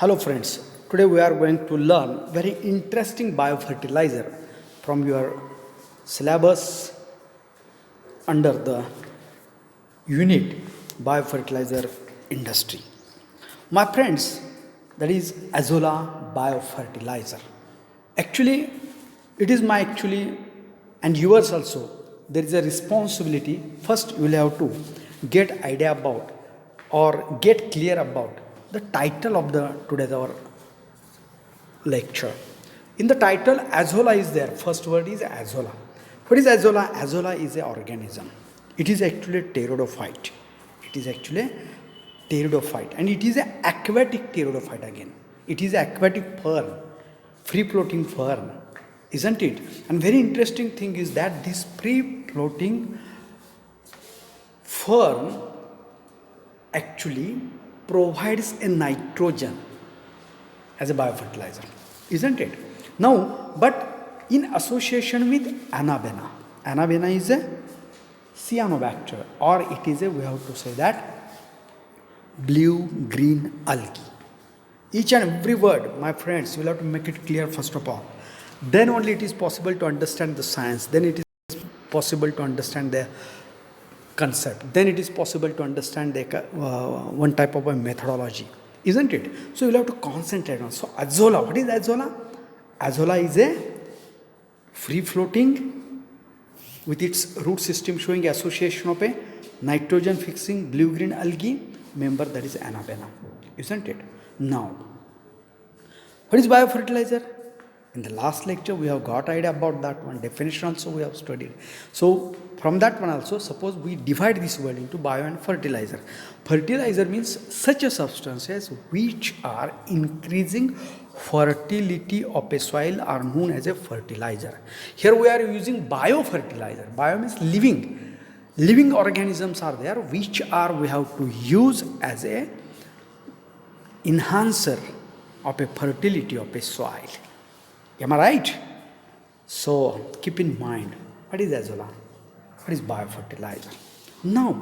Hello friends, today we are going to learn very interesting biofertilizer from your syllabus under the unit biofertilizer industry. My friends, that is Azolla biofertilizer. Actually, it is my and yours also. There is a responsibility. First, you will have to get idea about or get clear about the title of the today's our lecture. In the title, Azolla is there. First word is Azolla. What is Azolla? Azolla is an organism. It is actually a pteridophyte. It is actually a pteridophyte, and it is an aquatic pteridophyte again. It is an aquatic fern, free floating fern, isn't it? And very interesting thing is that this free floating fern actually provides a nitrogen as a biofertilizer, isn't it? Now, but in association with anabena. Anabena is a cyanobacter, or it is a, we have to say that, blue-green algae. Each and every word, my friends, you will have to make it clear first of all. Then only it is possible to understand the science. Then it is possible to understand the concept. Then it is possible to understand the one type of a methodology, isn't it? So you'll have to concentrate on. So Azolla, what is Azolla? Azolla is a free floating with its root system showing association of a nitrogen fixing blue-green algae member, that is anabena, isn't it? Now, what is biofertilizer? In the last lecture, we have got idea about that one. Definition also we have studied. So from that one also, suppose we divide this word into bio and fertilizer. Fertilizer means such a substances which are increasing fertility of a soil are known as a fertilizer. Here we are using biofertilizer. Bio means living. Living organisms are there which are we have to use as a enhancer of a fertility of a soil. Am I right? So keep in mind, what is Azolla? What is biofertilizer? Now,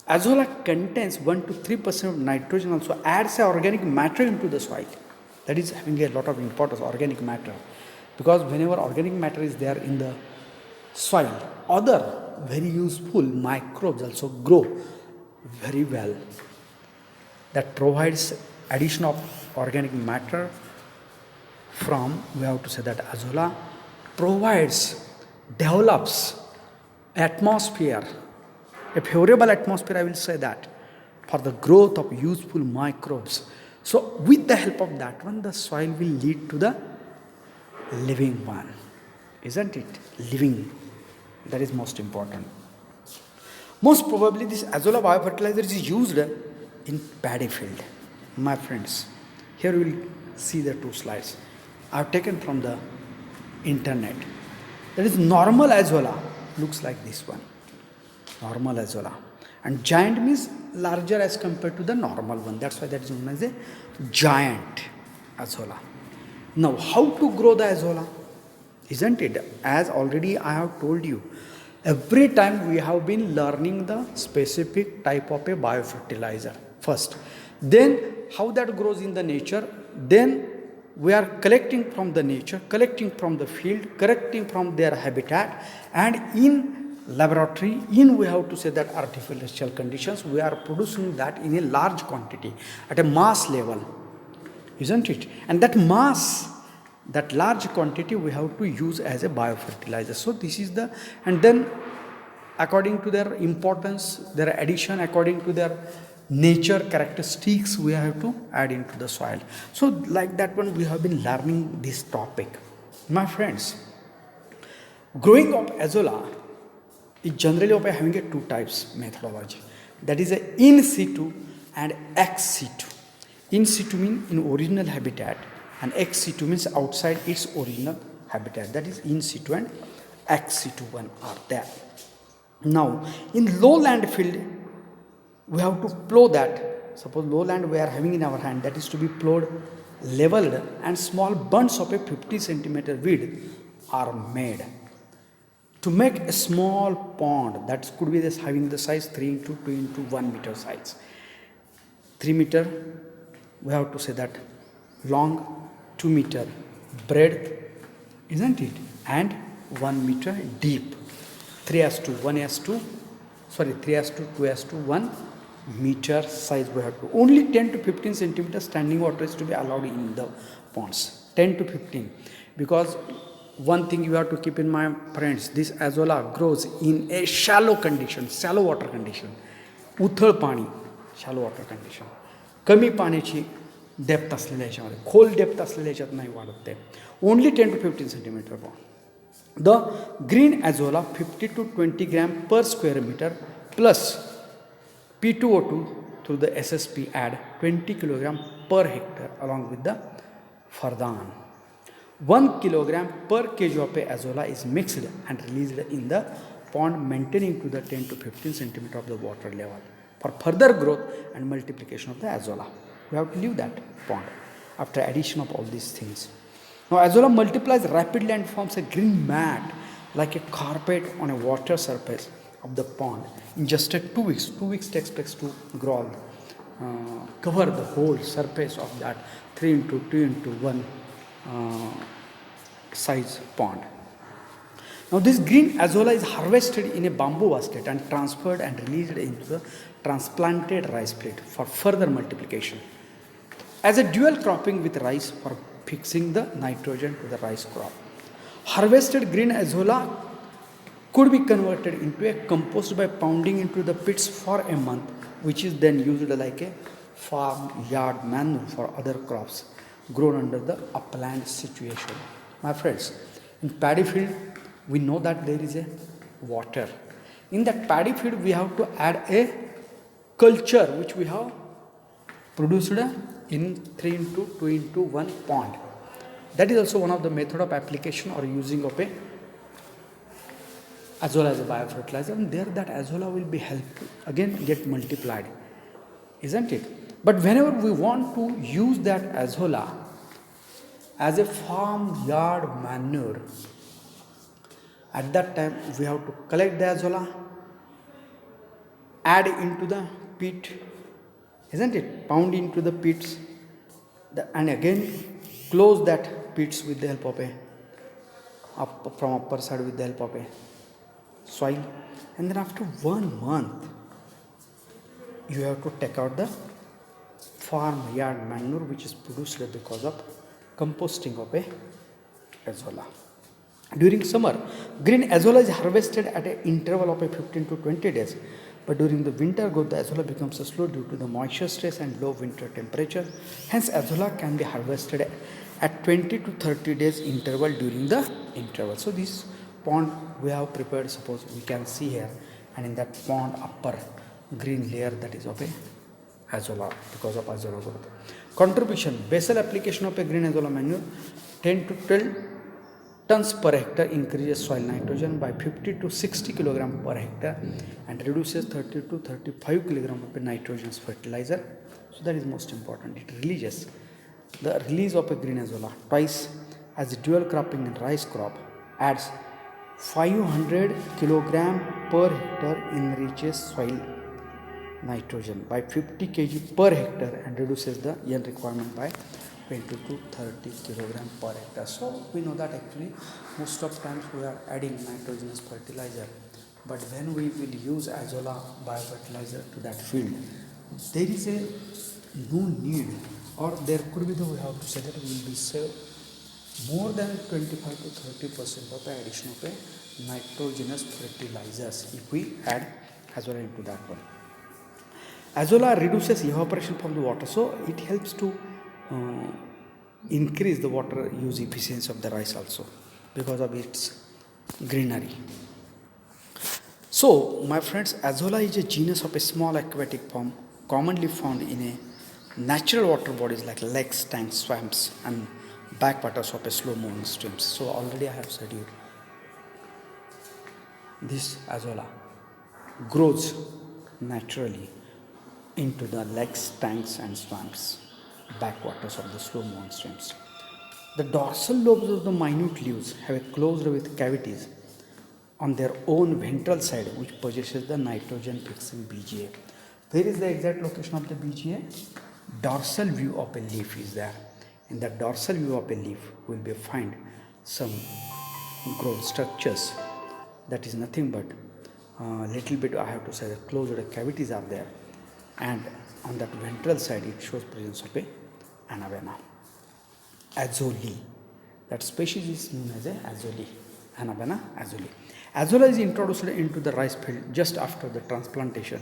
Azolla contains 1 to 3% of nitrogen, also adds organic matter into the soil. That is having a lot of importance, organic matter. Because whenever organic matter is there in the soil, other very useful microbes also grow very well. That provides addition of organic matter from, we have to say that Azolla develops atmosphere, a favorable atmosphere, I will say that, for the growth of useful microbes. So with the help of that one, the soil will lead to the living one, isn't it? Living, that is most important. Most probably this Azolla biofertilizer is used in paddy field. My friends, here we will see the two slides I have taken from the internet. That is normal Azolla, looks like this one. Normal Azolla. And giant means larger as compared to the normal one. That's why that is known as a giant Azolla. Now, how to grow the Azolla? Isn't it? As already I have told you, every time we have been learning the specific type of a biofertilizer first. Then how that grows in the nature. Then we are collecting from the nature, collecting from the field, collecting from their habitat, and in laboratory, we have to say that artificial conditions, we are producing that in a large quantity at a mass level, isn't it? And that mass, that large quantity we have to use as a biofertilizer. So this is the, and then according to their importance, their addition, according to their nature characteristics, we have to add into the soil. So like that one, we have been learning this topic. My friends, growing of Azolla is generally of having a two types methodology. That is a in situ and ex situ. In situ means in original habitat, and ex situ means outside its original habitat. That is in situ and ex situ one are there. Now, in lowland field, we have to plow that. Suppose lowland we are having in our hand, that is to be plowed, leveled, and small bunts of a 50 centimeter width are made. To make a small pond, that could be this having the size 3 into 2 into 1 meter size. 3 meter we have to say that long 2 meter breadth, isn't it? And 1 meter deep. 3 as to 1 as to, 3 as to 2 as to 1 meter size we have to. Only 10 to 15 centimeters standing water is to be allowed in the ponds. 10 to 15. Because one thing you have to keep in mind, friends, this azolla grows in a shallow condition, shallow water condition. उथळ पाणी, shallow water condition. कमी पाण्याची depth असलेल्या ह्याच्यामध्ये, खोल depth असलेल्या ह्याच्यात नाही वाढत ते. Only 10 to 15 centimeter pond. The green azolla 50 to 20 gram per square meter plus P2O2 through the SSP add 20 kilogram per hectare along with the fardan. 1 kilogram per kg of azolla is mixed and released in the pond, maintaining to the 10 to 15 centimeter of the water level for further growth and multiplication of the azolla. We have to leave that pond after addition of all these things. Now azolla multiplies rapidly and forms a green mat like a carpet on a water surface of the pond in just 2 weeks. 2 weeks takes place to grow, cover the whole surface of that 3 into 2 into 1 size pond. Now this green azolla is harvested in a bamboo basket and transferred and released into the transplanted rice plate for further multiplication. As a dual cropping with rice for fixing the nitrogen to the rice crop. Harvested green azolla could be converted into a compost by pounding into the pits for a month, which is then used like a farm yard manure for other crops grown under the upland situation. My friends, in paddy field, we know that there is a water. In that paddy field, we have to add a culture which we have produced in 3 into 2 into 1 pond. That is also one of the method of application or using of a azolla as a biofertilizer, and there that azolla will be helped again get multiplied, isn't it? But whenever we want to use that azolla as a farm yard manure, at that time we have to collect the azolla, add into the pit, isn't it? Pound into the pits, and again close that pits with the help of from upper side with the help of a soil, and then after 1 month you have to take out the farm yard manure which is produced because of composting of a azolla. During summer, green azolla is harvested at an interval of 15 to 20 days. But during the winter growth, the azolla becomes slow due to the moisture stress and low winter temperature. Hence, azolla can be harvested at 20 to 30 days interval during the interval. So, this pond we have prepared, suppose we can see here, and in that pond upper green layer, that is of a azolla because of azolla growth. Contribution, basal application of a green azolla manure 10 to 12 tons per hectare increases soil nitrogen by 50 to 60 kg per hectare and reduces 30 to 35 kg of a nitrogenous fertilizer. So that is most important. It releases the release of a green azolla twice as a dual cropping in rice crop adds 500 kg per hectare enriches soil nitrogen by 50 kg per hectare and reduces the N requirement by 20 to 30 kilogram per hectare. So we know that actually most of times we are adding nitrogenous fertilizer, but when we will use azolla biofertilizer to that field, there is a no need, or there could be the, we have to say that we will be save more than 25 to 30% of the addition of a nitrogenous fertilizers if we add azolla into that one. Azolla reduces evaporation from the water, so it helps to increase the water use efficiency of the rice also because of its greenery. So, my friends, azolla is a genus of a small aquatic form commonly found in a natural water bodies like lakes, tanks, swamps, and backwaters of a slow-moving streams. So, already I have said you, this azolla grows naturally into the lakes, tanks, and swamps, backwaters of the slow-moving streams. The dorsal lobes of the minute leaves have a closed with cavities on their own ventral side which possesses the nitrogen fixing BGA. Where is the exact location of the BGA? dorsal view of a leaf is there. In the dorsal view of a leaf, we will be find some growth structures. That is nothing but little bit, I have to say, the closed cavities are there, and on that ventral side it shows presence of a anavena. Azolla. That species is known as a Azolla. Anavena Azolla. Azolla is introduced into the rice field just after the transplantation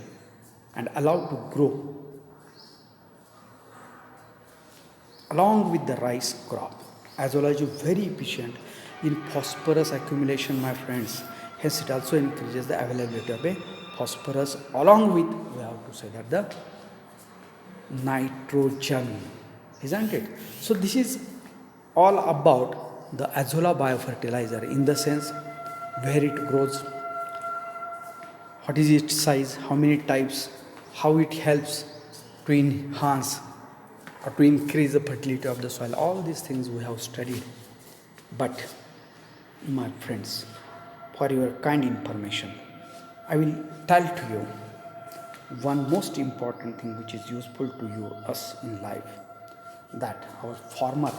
and allowed to grow along with the rice crop. Azolla is very efficient in phosphorus accumulation, my friends. Hence, it also increases the availability of a phosphorus along with, we have to say that, the nitrogen, isn't it? So this is all about the Azolla biofertilizer, in the sense where it grows, what is its size, how many types, how it helps to enhance or to increase the fertility of the soil. All these things we have studied. But my friends, for your kind information, I will tell to you one most important thing which is useful to you, us in life, that our former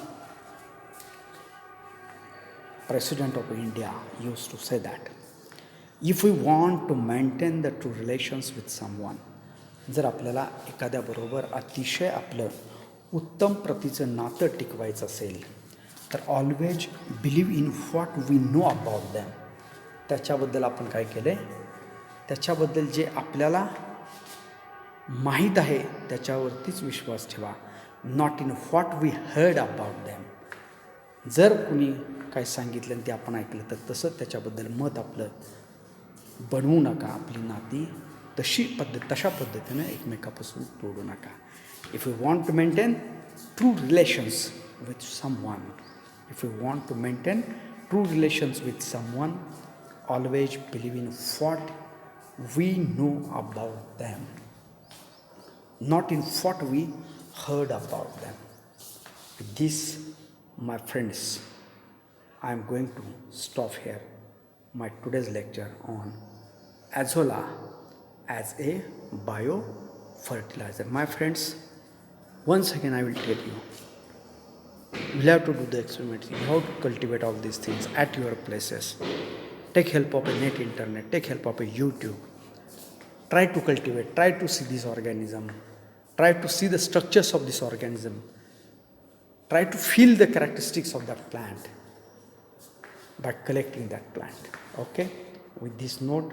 President of India used to say that if we want to maintain the true relations with someone, जर आपल्याला एखाद्याबरोबर अतिशय आपलं उत्तम प्रतीचं नातं टिकवायचं असेल तर always believe in what we know about them. त्याच्याबद्दल आपण काय केलं आहे, त्याच्याबद्दल जे आपल्याला माहीत आहे त्याच्यावरतीच विश्वास ठेवा, not in what we heard about them. जर कुणी काय सांगितलं आणि ते आपण ऐकलं तर तसं त्याच्याबद्दल मत आपलं बनवू नका. आपली नाती तशा पद्धतीनं एकमेकापासून तोडू नका. If you want to maintain true relations with someone, if you want to maintain true relations with someone, always believe in what we know about them, not in what we heard about them. With this, my friends, I am going to stop here my today's lecture on Azolla as a bio-fertilizer. My friends, once again I will tell you, you have to do the experiments. You have to cultivate all these things at your places. Take help of a net internet. Take help of a YouTube. Try to cultivate. Try to see this organism. Try to see the structures of this organism. Try to feel the characteristics of that plant by collecting that plant. Okay? With this note,